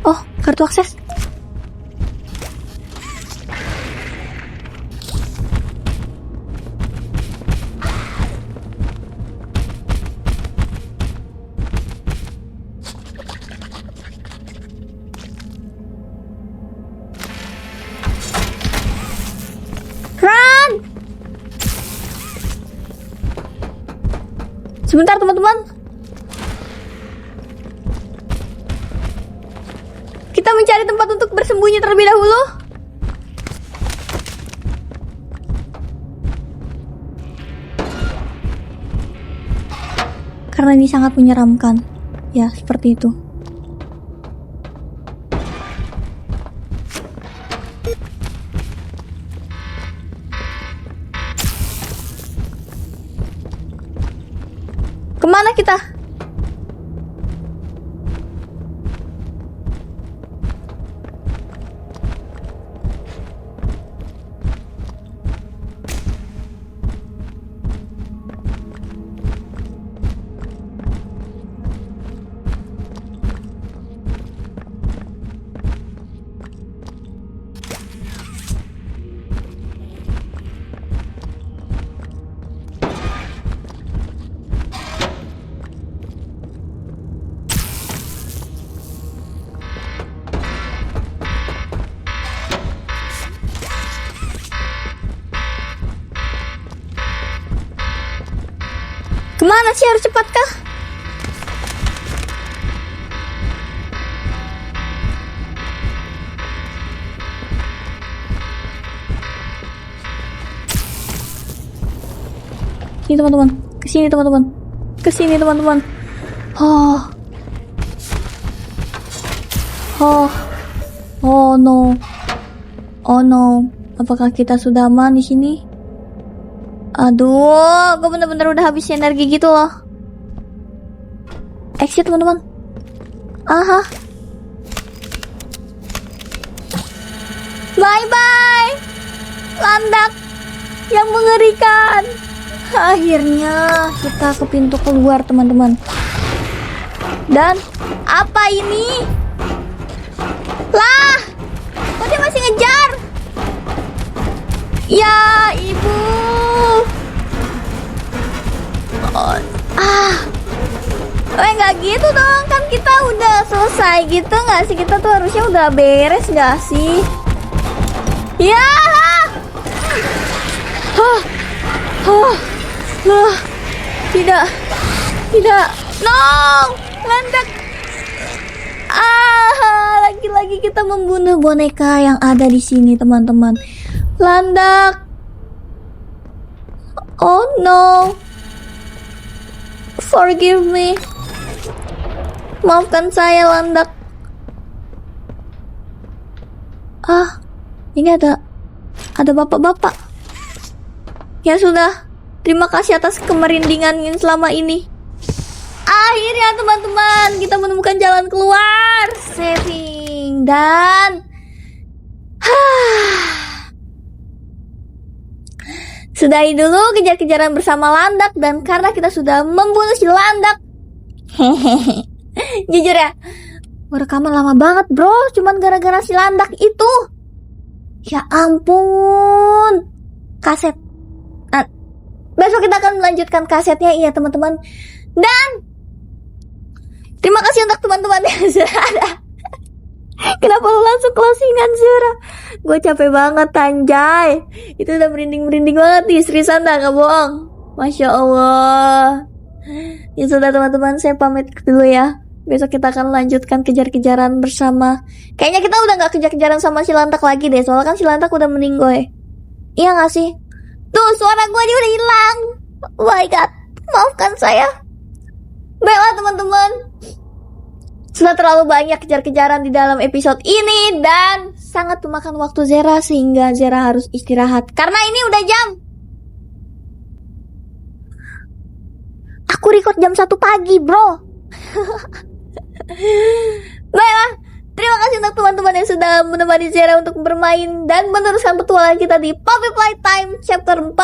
Oh, kartu akses. Sebentar, teman-teman. Kita mencari tempat untuk bersembunyi terlebih dahulu. Karena ini sangat menyeramkan. Ya, seperti itu. Kemana kita? Kemana sih, harus cepat kah? Sini, teman-teman. Kesini, teman-teman. Kesini, teman-teman. Oh. Oh. Oh no. Oh no. Apakah kita sudah aman di sini? Aduh, gue bener-bener udah habis energi gitu loh. Exit, teman-teman. Aha. Bye-bye. Landak yang mengerikan. Akhirnya kita ke pintu keluar, teman-teman. Dan apa ini? Lah, kok dia masih ngejar? Ya, ibu. Nggak gitu dong, kan kita udah selesai gitu nggak sih? Kita tuh harusnya udah beres nggak sih? Ya. Tidak, no, landak. Lagi-lagi kita membunuh boneka yang ada di sini, teman-teman. Landak. Oh no. Forgive me. Maafkan saya, landak. Ini ada bapak-bapak. Ya sudah. Terima kasih atas kemerindingan selama ini. Akhirnya teman-teman, kita menemukan jalan keluar. Saving dan sudahi dulu kejar-kejaran bersama Landak. Dan karena kita sudah membunuh si Landak, jujur ya, rekaman lama banget bro, cuman gara-gara si Landak itu. Ya ampun. Kaset. Besok kita akan melanjutkan kasetnya, iya teman-teman. Dan terima kasih untuk teman-teman yang sudah ada. Kenapa lu langsung closingan Zara? Gue capek banget anjay. Itu udah merinding-merinding banget nih, seriusan dah, gak bohong. Masya Allah. Ya sudah teman-teman, saya pamit dulu ya. Besok kita akan lanjutkan kejar-kejaran bersama. Kayaknya kita udah gak kejar-kejaran sama si Lantak lagi deh, soalnya kan si Lantak udah meninggoy. Iya gak sih? Tuh suara gue aja udah hilang. Oh my god, maafkan saya. Baiklah teman-teman, sudah terlalu banyak kejar-kejaran di dalam episode ini dan sangat memakan waktu Zera, sehingga Zera harus istirahat karena ini udah jam. Aku record jam 1 pagi bro. Baiklah, terima kasih untuk teman-teman yang sudah menemani Zera untuk bermain dan meneruskan petualangan kita di Puppy Playtime chapter 4.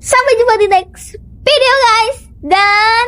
Sampai jumpa di next video guys. Dan